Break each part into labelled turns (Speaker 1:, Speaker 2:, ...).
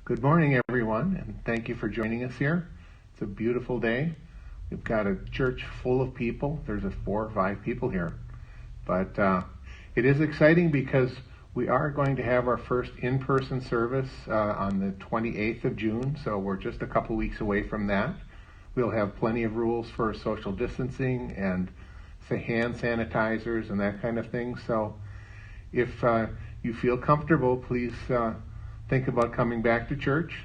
Speaker 1: Good morning, everyone, and thank you for joining us here. It's a beautiful day. We've got a church full of people. There's 4 or 5 people here. But it is exciting because we are going to have our first in-person service on the 28th of June, so we're just a couple weeks away from that. We'll have plenty of rules for social distancing and hand sanitizers and that kind of thing. So if you feel comfortable, please think about coming back to church.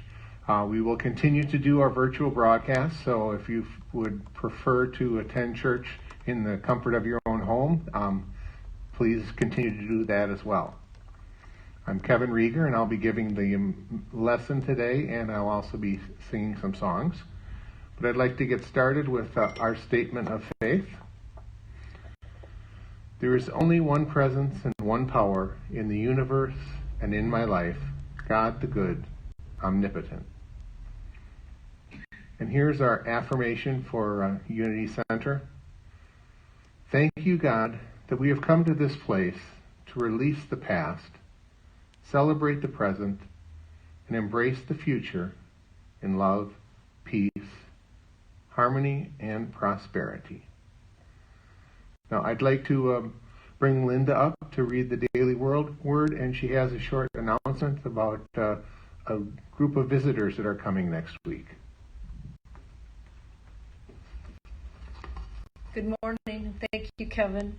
Speaker 1: We will continue to do our virtual broadcast, so if you would prefer to attend church in the comfort of your own home, please continue to do that as well. I'm Kevin Reger, and I'll be giving the lesson today, and I'll also be singing some songs. But I'd like to get started with our statement of faith. There is only one presence and one power in the universe and in my life, God the good, omnipotent. And here's our affirmation for Unity Center. Thank you, God, that we have come to this place to release the past, celebrate the present, and embrace the future in love, peace, harmony, and prosperity. Now, I'd like to bring Linda up to read the Daily Word, and she has a short announcement about a group of visitors that are coming next week.
Speaker 2: Good morning. Thank you, Kevin.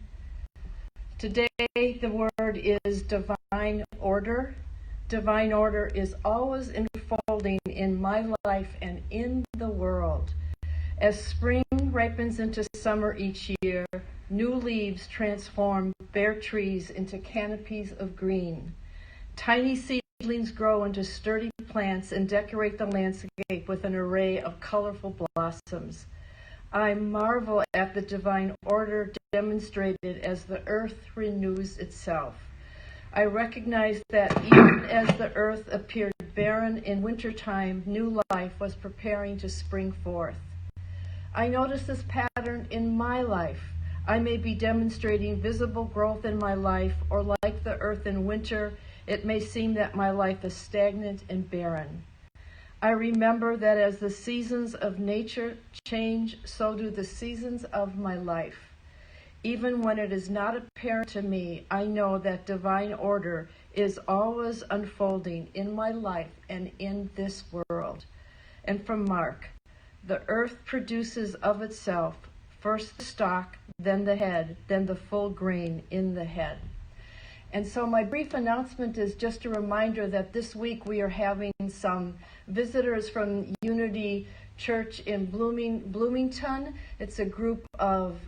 Speaker 2: Today, the word is divine order. Divine order is always unfolding in my life and in the world. As spring ripens into summer each year, new leaves transform bare trees into canopies of green. Tiny seedlings grow into sturdy plants and decorate the landscape with an array of colorful blossoms. I marvel at the divine order demonstrated as the earth renews itself. I recognize that even as the earth appeared barren in wintertime, new life was preparing to spring forth. I notice this pattern in my life. I may be demonstrating visible growth in my life, or like the earth in winter, it may seem that my life is stagnant and barren. I remember that as the seasons of nature change, so do the seasons of my life. Even when it is not apparent to me, I know that divine order is always unfolding in my life and in this world. And from Mark, the earth produces of itself first the stalk, then the head, then the full grain in the head. And so my brief announcement is just a reminder that this week we are having some visitors from Unity Church in Bloomington. It's a group of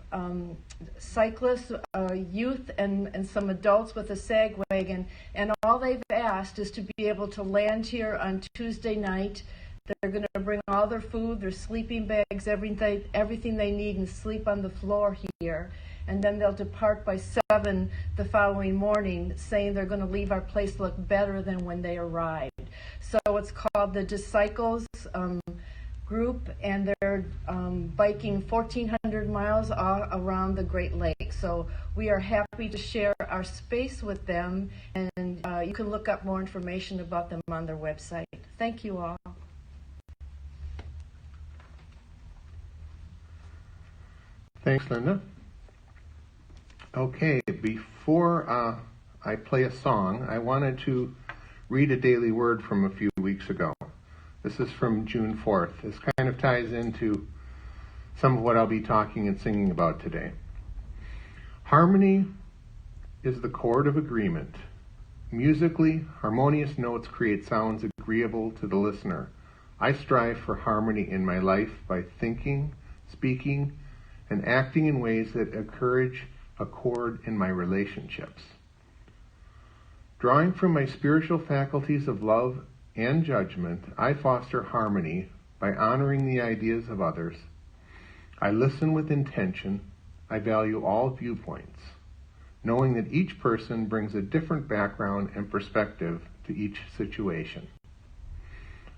Speaker 2: cyclists, youth, and some adults with a sag wagon. And all they've asked is to be able to land here on Tuesday night. They're going to bring all their food, their sleeping bags, everything they need, and sleep on the floor here. And then they'll depart by 7 the following morning, saying they're going to leave our place look better than when they arrived. So it's called the Disciples group, and they're biking 1,400 miles around the Great Lakes. So we are happy to share our space with them, and you can look up more information about them on their website. Thank you all.
Speaker 1: Thanks, Linda. Okay, before I play a song, I wanted to read a daily word from a few weeks ago. This is from June 4th. This kind of ties into some of what I'll be talking and singing about today. Harmony is the chord of agreement. Musically, harmonious notes create sounds agreeable to the listener. I strive for harmony in my life by thinking, speaking, and acting in ways that encourage accord in my relationships. Drawing from my spiritual faculties of love and judgment, I foster harmony by honoring the ideas of others. I listen with intention. I value all viewpoints, knowing that each person brings a different background and perspective to each situation.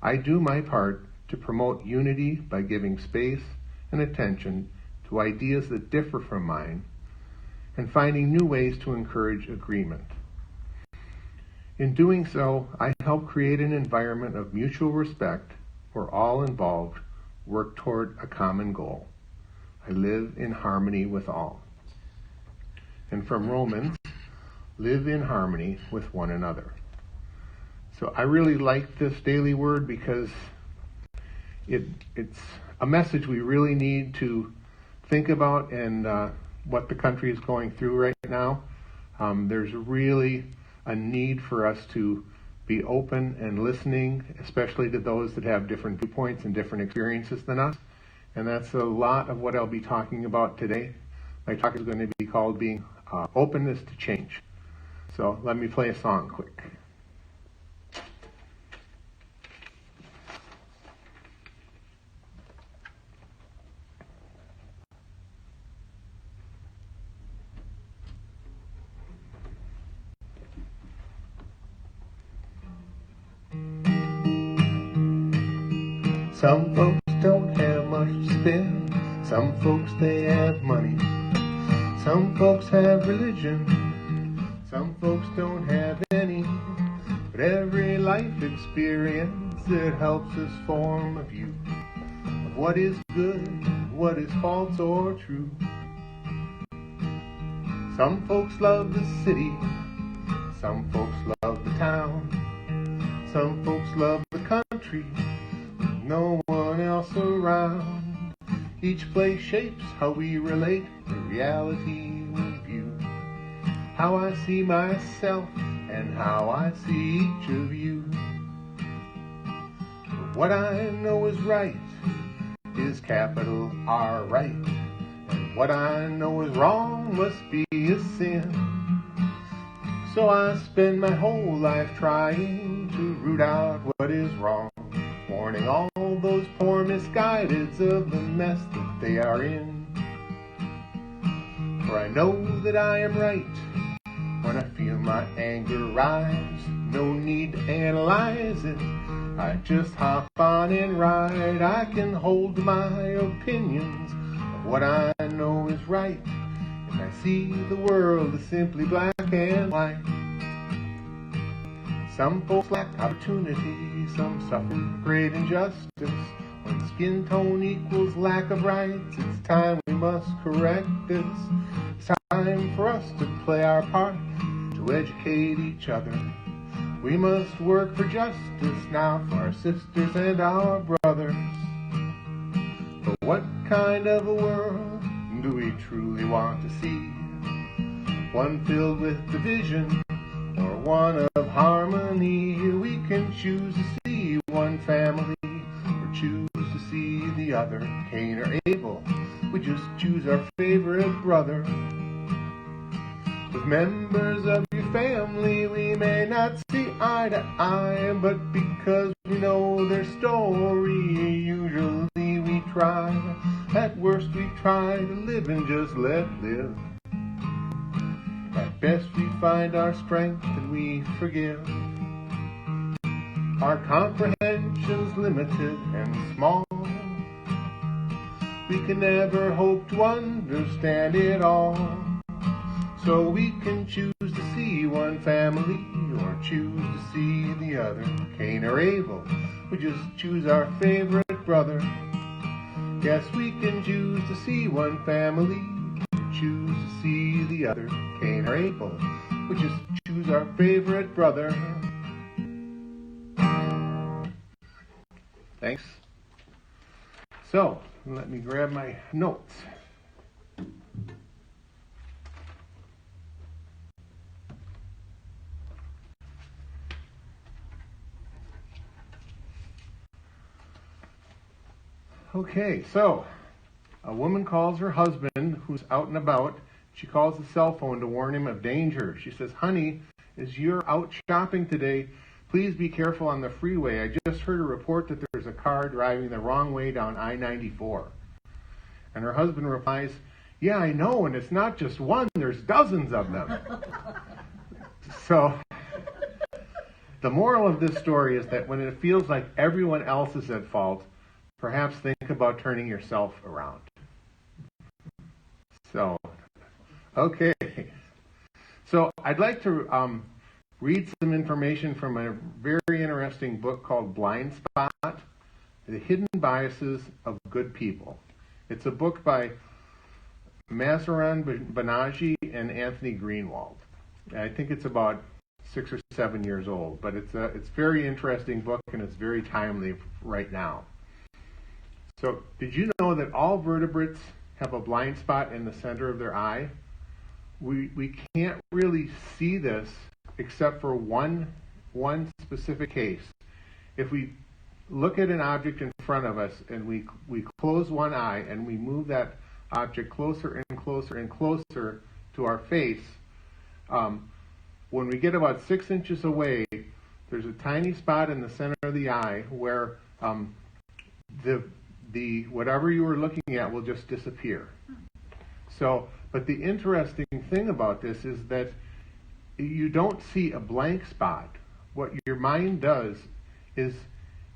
Speaker 1: I do my part to promote unity by giving space and attention to ideas that differ from mine and finding new ways to encourage agreement. In doing so, I help create an environment of mutual respect where all involved work toward a common goal. I live in harmony with all. And from Romans, live in harmony with one another. So I really like this daily word because it's a message we really need to think about, and what the country is going through right now. There's really a need for us to be open and listening, especially to those that have different viewpoints and different experiences than us. And that's a lot of what I'll be talking about today. My talk is going to be called being openness to change. So let me play a song quick. Some folks don't have much to spend. Some folks, they have money. Some folks have religion. Some folks don't have any. But every life experience, it helps us form a view of what is good, what is false or true. Some folks love the city. Some folks love the town. Some folks love the country. No one else around. Each place shapes how we relate, the reality we view. How I see myself and how I see each of you. But what I know is right is capital R right. And what I know is wrong must be a sin. So I spend my whole life trying to root out what is wrong, warning all those poor misguideds of the mess that they are in. For I know that I am right when I feel my anger rise. No need to analyze it, I just hop on and ride. I can hold my opinions of what I know is right, and I see the world as simply black and white. Some folks lack opportunity, some suffer great injustice. When skin tone equals lack of rights, it's time we must correct this. It's time for us to play our part, to educate each other. We must work for justice now for our sisters and our brothers. But what kind of a world do we truly want to see? One filled with division, or one of harmony? We can choose to see one family, or choose to see the other. Cain or Abel, we just choose our favorite brother. With members of your family, we may not see eye to eye, but because we know their story, usually we try. At worst, we try to live and just let live. At best, we find our strength and we forgive. Our comprehension's limited and small. We can never hope to understand it all. So we can choose to see one family or choose to see the other. Cain or Abel, we just choose our favorite brother. Yes, we can choose to see one family, choose to see the other. Cain or Abel, we just choose our favorite brother. Thanks. So, let me grab my notes. Okay, so a woman calls her husband who's out and about. She calls the cell phone to warn him of danger. She says, "Honey, as you're out shopping today, please be careful on the freeway. I just heard a report that there's a car driving the wrong way down I-94. And her husband replies, "Yeah, I know, and it's not just one, there's dozens of them." So the moral of this story is that when it feels like everyone else is at fault, perhaps think about turning yourself around. So, okay. So I'd like to read some information from a very interesting book called Blind Spot, The Hidden Biases of Good People. It's a book by Mazarin Banaji and Anthony Greenwald. I think it's about 6 or 7 years old, but it's a very interesting book, and it's very timely right now. So, did you know that all vertebrates have a blind spot in the center of their eye? We can't really see this except for one specific case. If we look at an object in front of us and we close one eye and we move that object closer and closer and closer to our face, when we get about 6 inches away, there's a tiny spot in the center of the eye where the whatever you were looking at will just disappear. So, but the interesting thing about this is that you don't see a blank spot. What your mind does is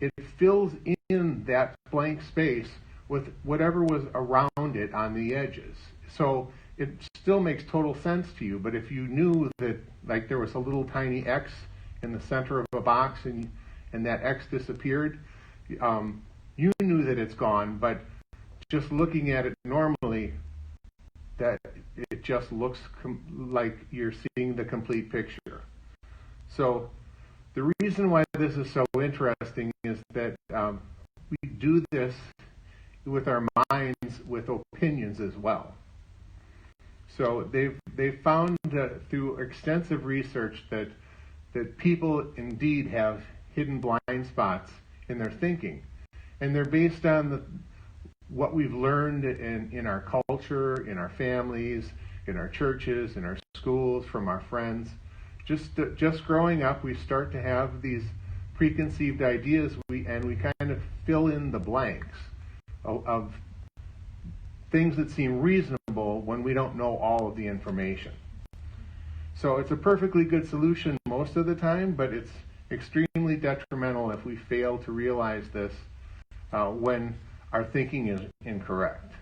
Speaker 1: it fills in that blank space with whatever was around it on the edges. So it still makes total sense to you, but if you knew that, like, there was a little tiny X in the center of a box and that X disappeared, you knew that it's gone, but just looking at it normally, that it just looks like you're seeing the complete picture. So the reason why this is so interesting is that we do this with our minds with opinions as well. So they've found through extensive research that people indeed have hidden blind spots in their thinking. And they're based on what we've learned in our culture, in our families, in our churches, in our schools, from our friends. Just growing up, we start to have these preconceived ideas, and we kind of fill in the blanks of things that seem reasonable when we don't know all of the information. So it's a perfectly good solution most of the time, but it's extremely detrimental if we fail to realize this when our thinking is incorrect,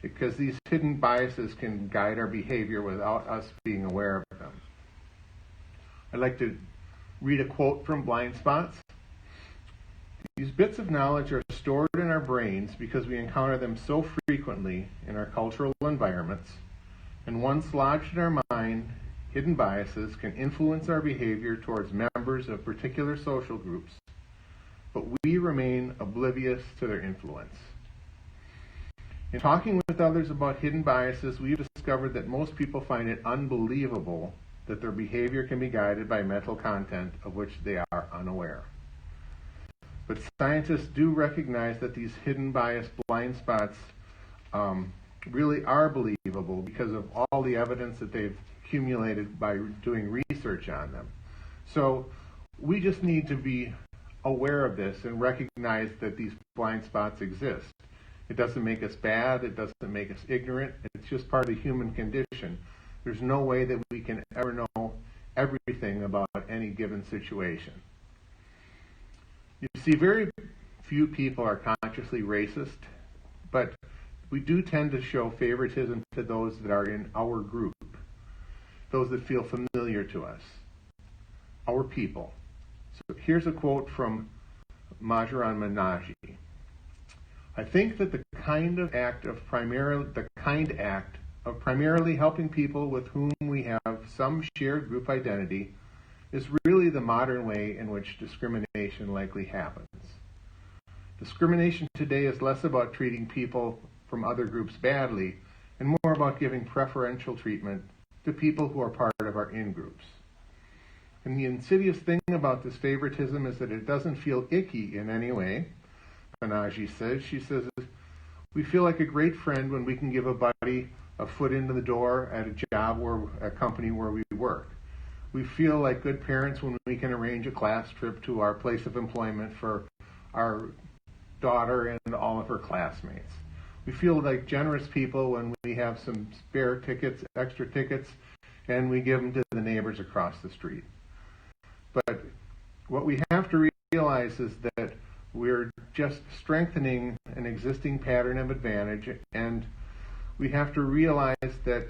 Speaker 1: because these hidden biases can guide our behavior without us being aware of them. I'd like to read a quote from Blind Spots. These bits of knowledge are stored in our brains because we encounter them so frequently in our cultural environments, and once lodged in our mind, hidden biases can influence our behavior towards members of particular social groups, but we remain oblivious to their influence. In talking with others about hidden biases, we've discovered that most people find it unbelievable that their behavior can be guided by mental content of which they are unaware. But scientists do recognize that these hidden bias blind spots really are believable because of all the evidence that they've accumulated by doing research on them. So we just need to be aware of this and recognize that these blind spots exist. It doesn't make us bad, it doesn't make us ignorant, it's just part of the human condition. There's no way that we can ever know everything about any given situation. You see, very few people are consciously racist, but we do tend to show favoritism to those that are in our group, those that feel familiar to us, our people. So here's a quote from Mazarin Banaji. I think that the kind act of primarily helping people with whom we have some shared group identity is really the modern way in which discrimination likely happens. Discrimination today is less about treating people from other groups badly and more about giving preferential treatment to people who are part of our in-groups. And the insidious thing about this favoritism is that it doesn't feel icky in any way. Banaji says, she says, we feel like a great friend when we can give a buddy a foot into the door at a job or a company where we work. We feel like good parents when we can arrange a class trip to our place of employment for our daughter and all of her classmates. We feel like generous people when we have some spare tickets, extra tickets, and we give them to the neighbors across the street. But what we have to realize is that we're just strengthening an existing pattern of advantage, and we have to realize that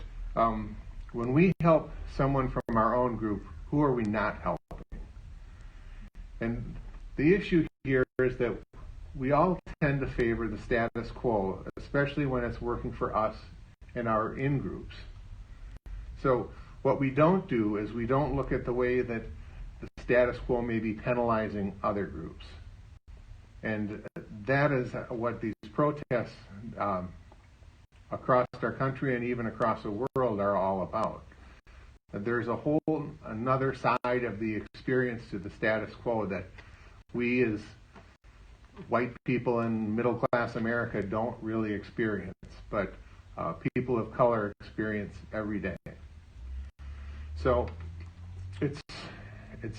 Speaker 1: when we help someone from our own group Who are we not helping? And the issue here is that we all tend to favor the status quo, especially when it's working for us and our in-groups. So what we don't do is we don't look at the way that the status quo may be penalizing other groups. And that is what these protests across our country and even across the world are all about. There's a whole another side of the experience to the status quo that we as white people in middle-class America don't really experience, but people of color experience every day. So it's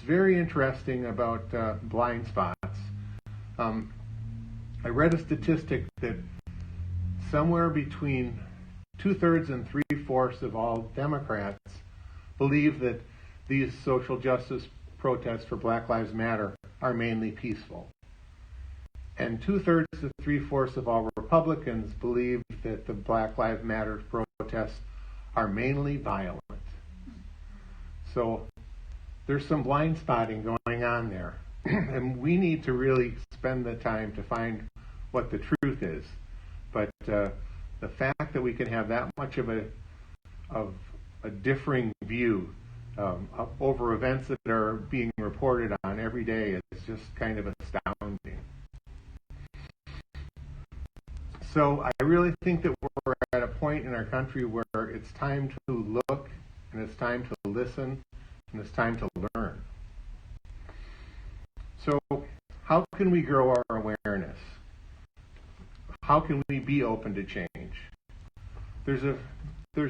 Speaker 1: very interesting about blind spots. I read a statistic that somewhere between 2/3 and 3/4 of all Democrats believe that these social justice protests for Black Lives Matter are mainly peaceful. And 2/3 to 3/4 of all Republicans believe that the Black Lives Matter protests are mainly violent. So there's some blind spotting going on there. And we need to really spend the time to find what the truth is. But the fact that we can have that much of a differing view over events that are being reported on every day is just kind of astounding. So I really think that we're at a point in our country where it's time to look, and it's time to listen, and it's time to learn. So how can we grow our awareness? How can we be open to change? There's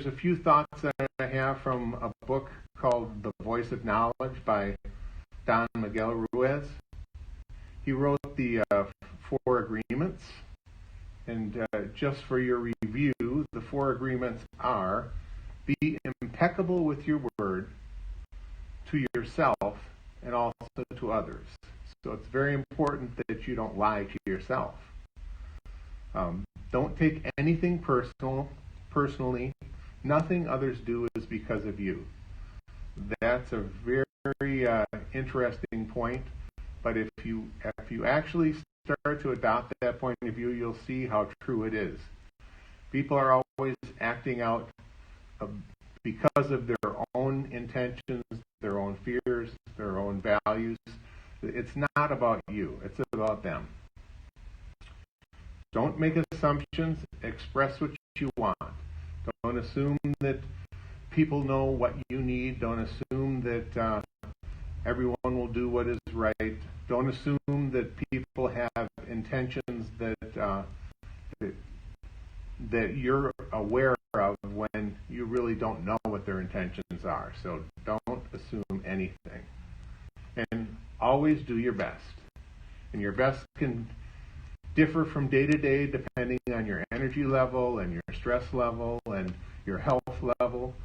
Speaker 1: a few thoughts that I have from a book called The Voice of Knowledge by Don Miguel Ruiz. He wrote the 4 agreements. And just for your review, the 4 agreements are: be impeccable with your word to yourself and also to others. So it's very important that you don't lie to yourself. Don't take anything personally. Nothing others do is because of you. That's a very interesting point. But if you actually start to adopt that point of view, you'll see how true it is. People are always acting out because of their own intentions, their own fears, their own values. It's not about you. It's about them. Don't make assumptions. Express what you want. Don't assume that people know what you need. Don't assume that everyone will do what is right. Don't assume that people have intentions that you're aware of when you really don't know what their intentions are. So don't assume anything. And always do your best. And your best can differ from day to day depending on your energy level and your stress level and your health level.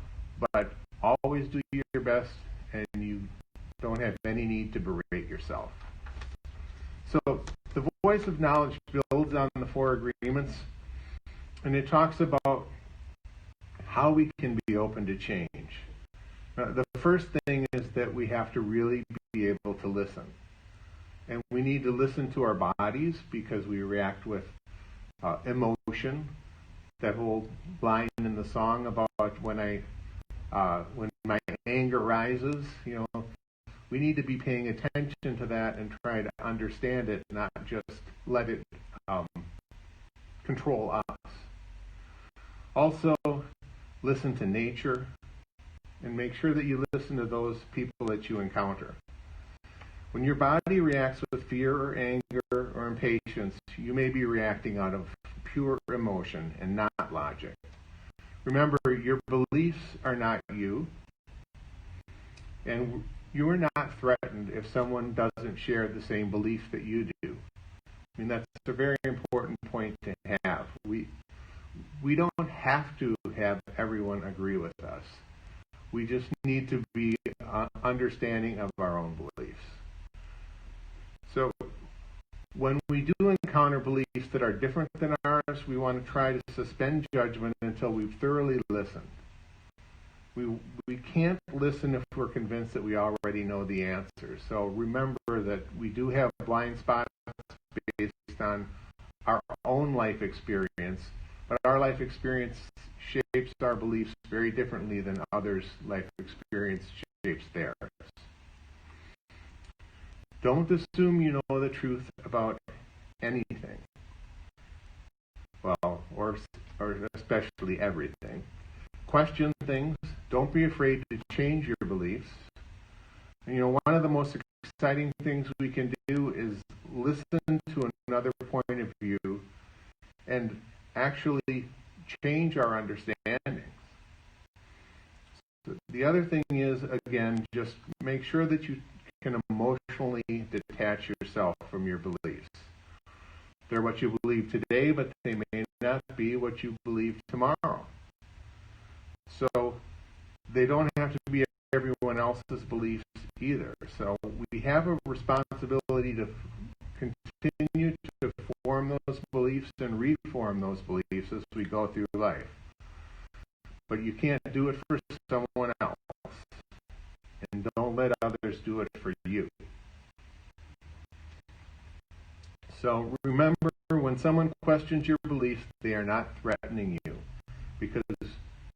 Speaker 1: But always do your best, and you don't have any need to berate yourself. So the Voice of Knowledge builds on the 4 agreements, and it talks about how we can be open to change. The first thing is that we have to really be able to listen. And we need to listen to our bodies because we react with emotion. That whole line in the song about when my anger rises, we need to be paying attention to that and try to understand it, not just let it control us. Also, listen to nature and make sure that you listen to those people that you encounter. When your body reacts with fear or anger or impatience, you may be reacting out of pure emotion and not logic. Remember, your beliefs are not you, and you are not threatened if someone doesn't share the same belief that you do. I mean, that's a very important point to have. We don't have to have everyone agree with us. We just need to be understanding of our own beliefs. So when we do encounter beliefs that are different than ours, we want to try to suspend judgment until we've thoroughly listened. We, we can't listen if we're convinced that we already know the answer. So remember that we do have blind spots based on our own life experience, but our life experience shapes our beliefs very differently than others' life experience shapes theirs. Don't assume you know the truth about anything. Well, or especially everything. Question things. Don't be afraid to change your beliefs. And, one of the most exciting things we can do is listen to another point of view and actually change our understandings. The other thing is, again, just make sure that you can emotionally detach yourself from your beliefs. They're what you believe today, but they may not be what you believe tomorrow. So they don't have to be everyone else's beliefs either. So we have a responsibility to continue to form those beliefs and reform those beliefs as we go through life. But you can't do it for someone else. And don't let others do it for you. So remember, when someone questions your beliefs, they are not threatening you, because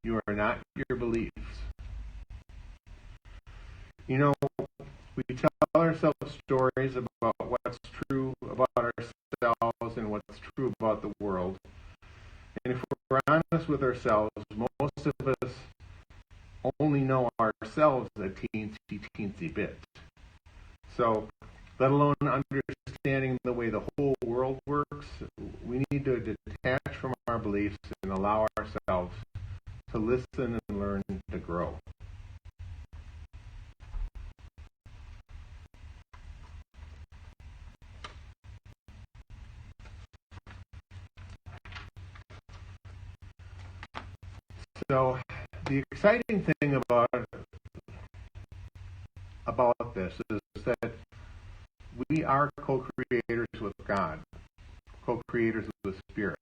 Speaker 1: you are not your beliefs. We tell ourselves stories about what's true about ourselves and what's true about the world. And if we're honest with ourselves, most of us only know ourselves a teensy bit. So, let alone understanding the way the whole world works, we need to detach from our beliefs and allow ourselves to listen and learn to grow. So the exciting thing about this is that we are co-creators with God, co-creators with Spirit.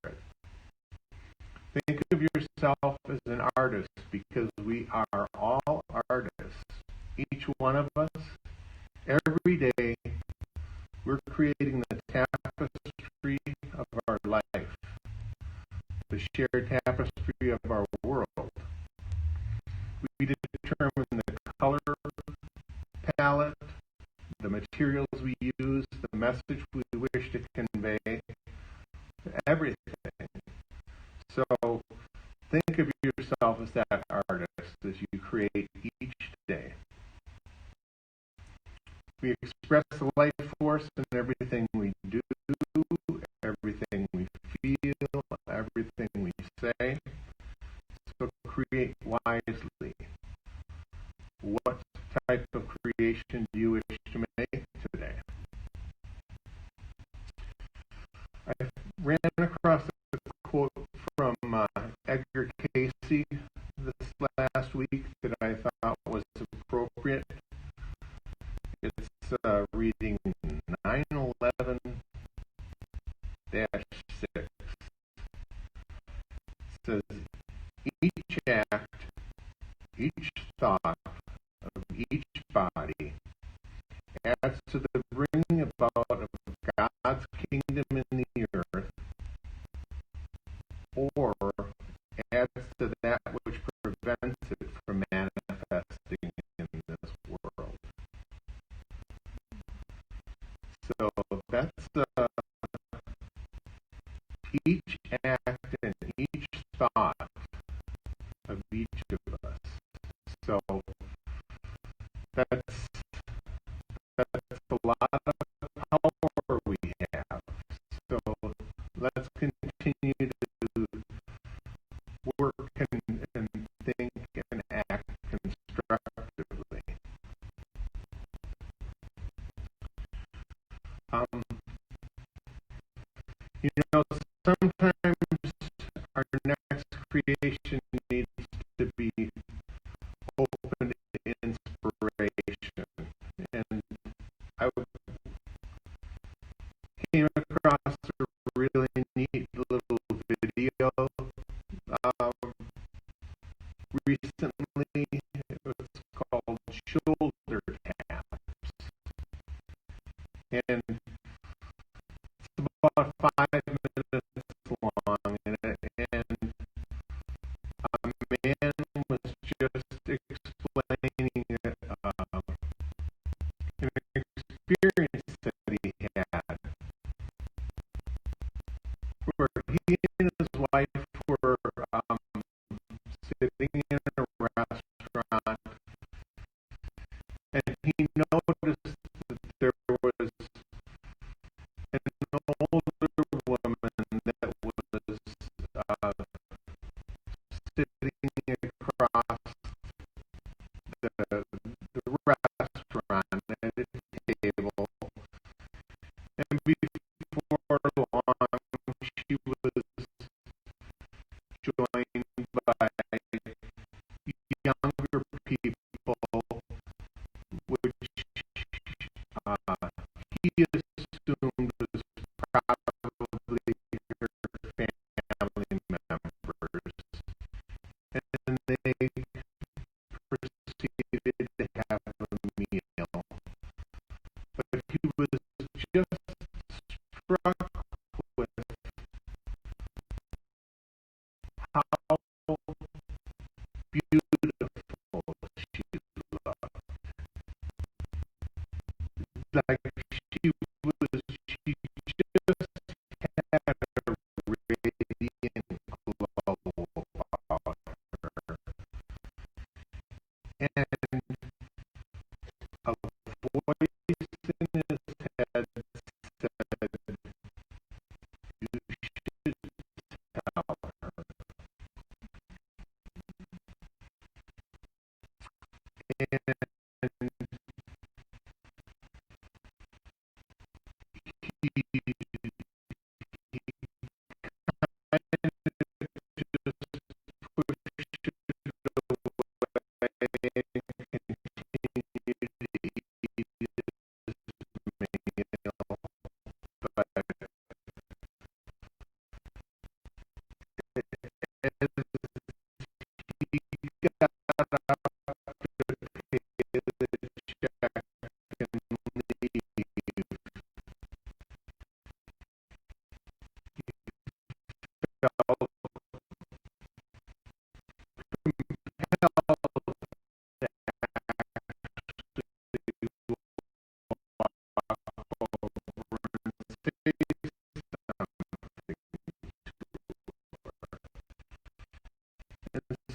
Speaker 1: Think of yourself as an artist, because we are all artists. Each one of us, every day, we're creating the tapestry of our life, the shared tapestry of our world. We determine the color palette, the materials we use, the message we wish to convey, everything. So think of yourself as that artist as you create each day. We express the life force in everything we do, everything we feel, everything we say. So create wisely. What type of creation do you wish to make today? I ran across a quote from Edgar Casey this last week that I thought was appropriate. It's reading 911-6. It says, each act, each thought of each body adds to the bringing about of God's kingdom in the earth, or adds to that which prevents it from manifesting in this world. So that's each act and each thought of each of us. So that's a lot of power we have. So let's continue to work and think and act constructively. Sometimes our next creation needs to be open to inspiration. And I came across a really neat little video recently sitting in a restaurant, and he noticed that there was an older woman that was sitting across the restaurant at a table, and before long she was joined by younger people, which he assumed was probably her family members, and they proceeded to have a meal. But he was just struck with how beautiful she looked. Like she just had a radiant glow about her. And a voice in his head said, "You should tell her." And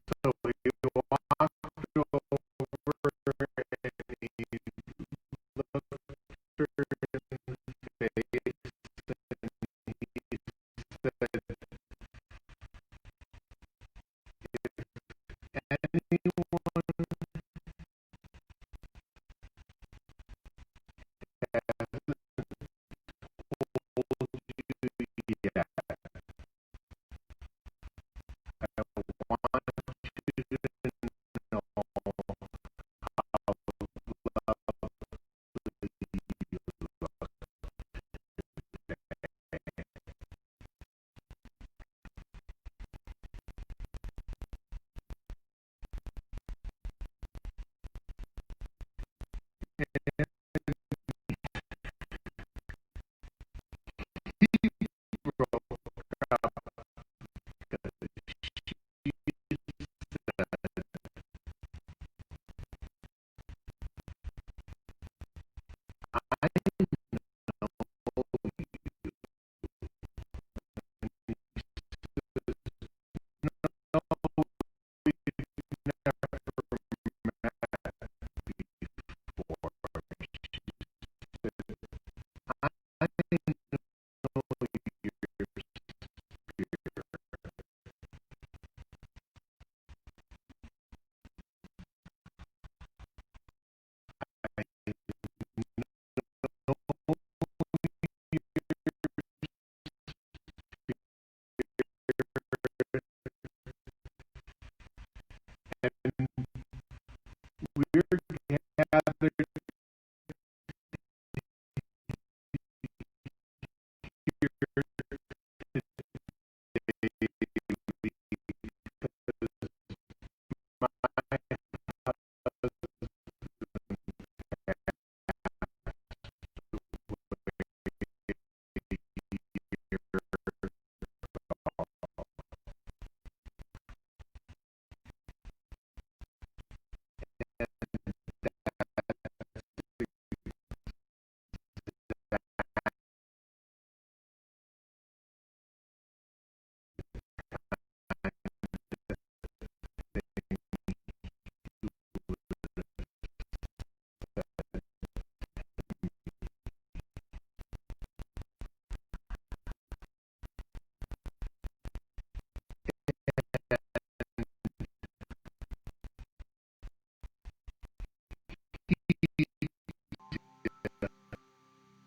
Speaker 1: so he walked over and he looked her in the face and he said, "If anyone hasn't told you yet, I want you to know how lovely you look today." He broke up because she said,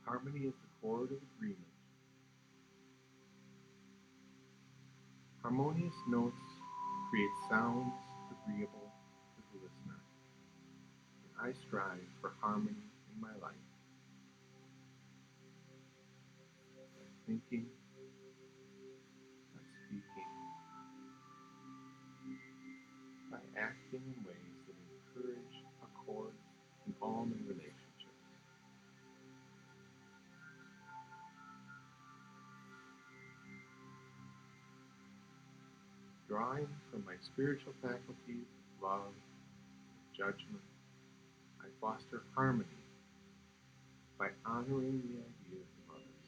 Speaker 1: Harmony is the chord of agreement. Harmonious notes create sounds agreeable to the listener. And I strive for harmony in my life. By thinking, by speaking, by acting in ways that encourage accord in all my relationships. Drawing from my spiritual faculties of love and judgment, I foster harmony by honoring the ideas of others.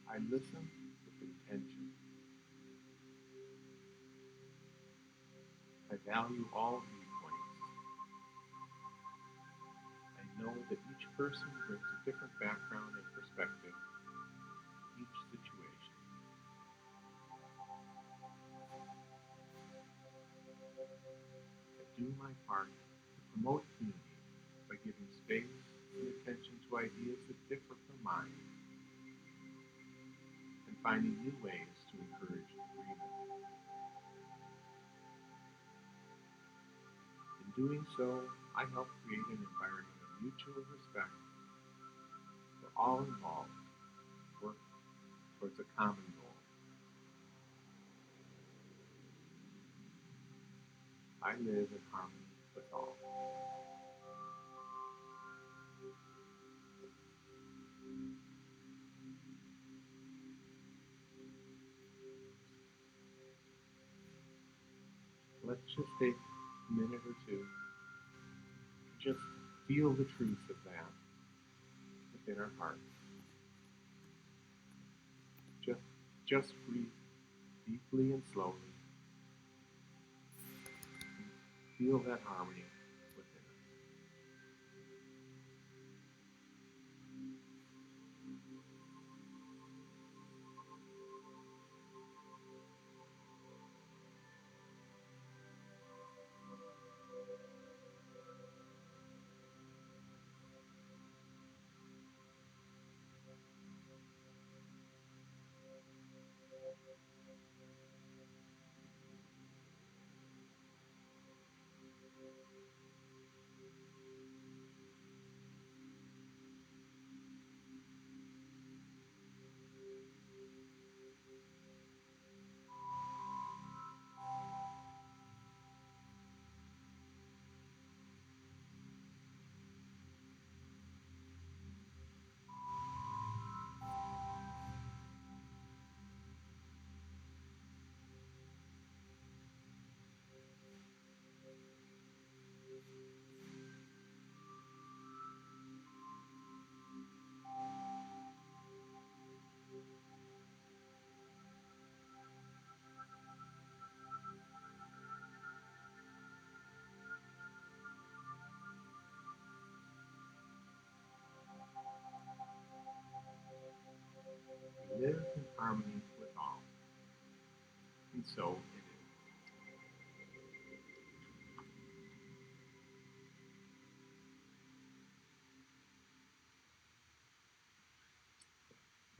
Speaker 1: I listen with intention. I value all viewpoints. I know that each person brings a different background and perspective to each situation. I do my part to promote unity by giving space and attention to ideas that differ from mine and finding new ways to encourage agreement. In doing so, I help create an environment of mutual respect where all involved work towards a common goal. I live in harmony with all. Let's just take a minute or two to just feel the truth of that within our hearts. Just breathe deeply and slowly. Feel that harmony within us. We live in harmony with all, and so it is.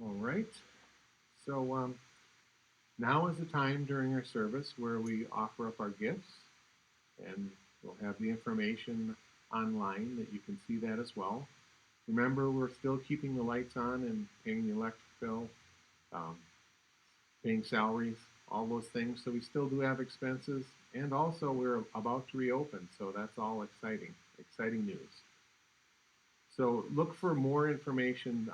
Speaker 1: All right. So now is the time during our service where we offer up our gifts, and we'll have the information online that you can see that as well. Remember, we're still keeping the lights on and paying the electric bill, um, paying salaries, all those things. So we still do have expenses, and also we're about to reopen, so that's all exciting news. So look for more information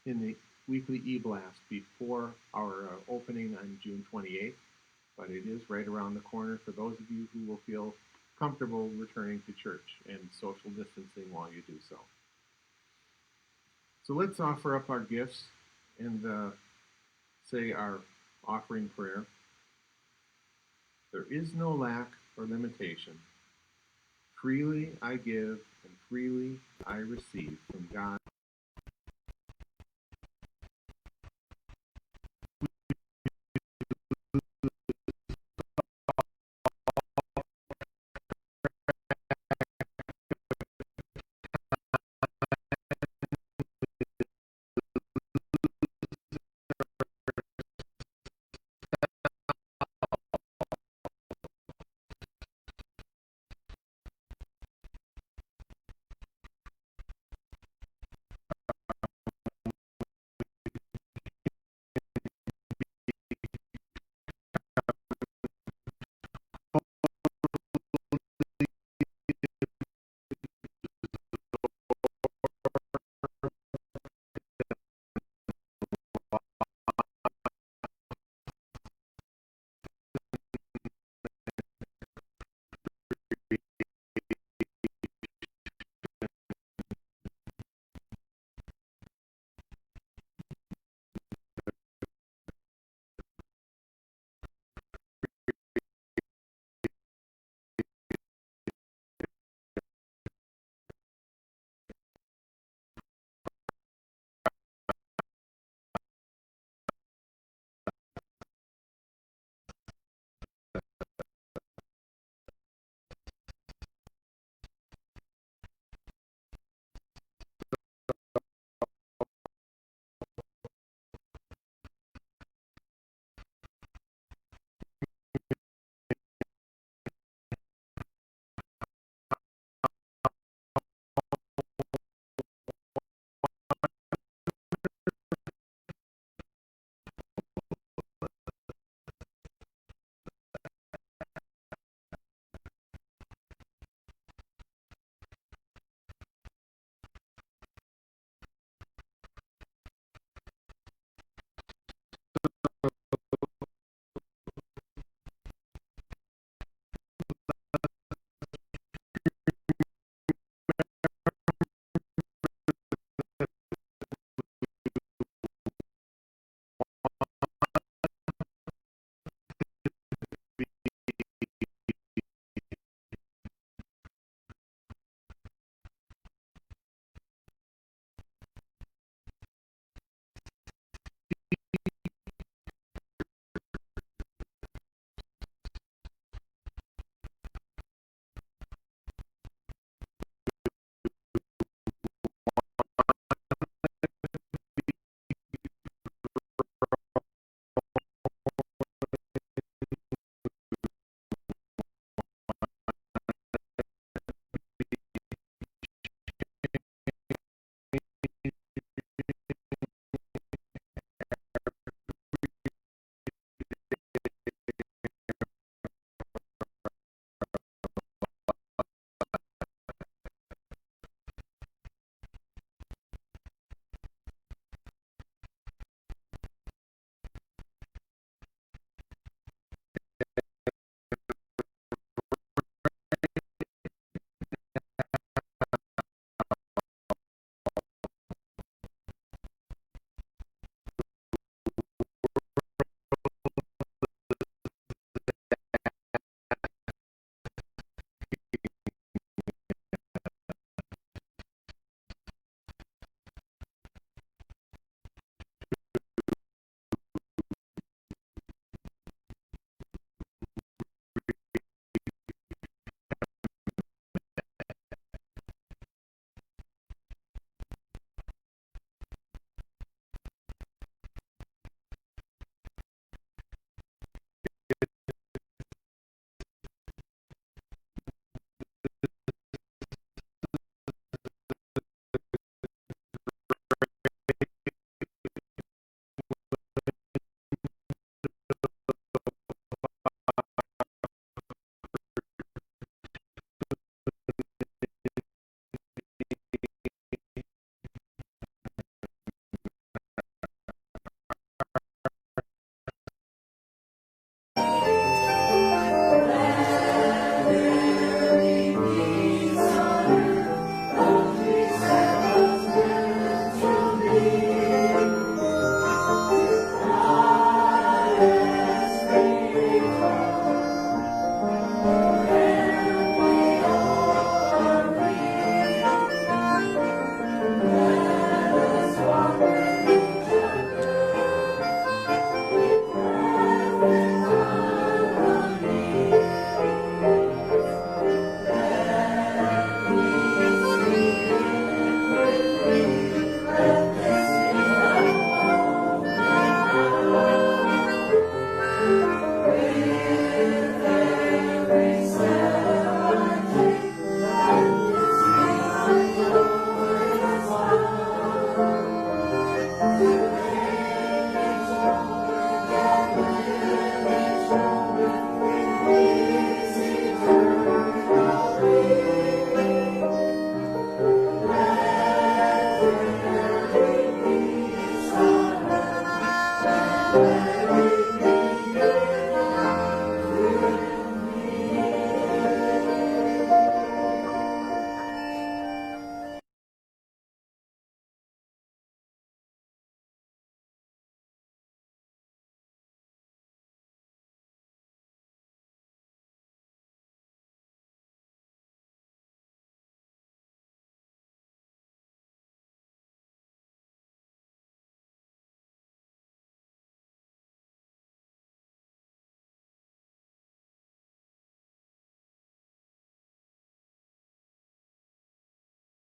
Speaker 1: in the weekly e-blast before our opening on June 28th, but it is right around the corner for those of you who will feel comfortable returning to church and social distancing while you do so. So let's offer up our gifts and say our offering prayer. There is no lack or limitation. Freely I give and freely I receive from God.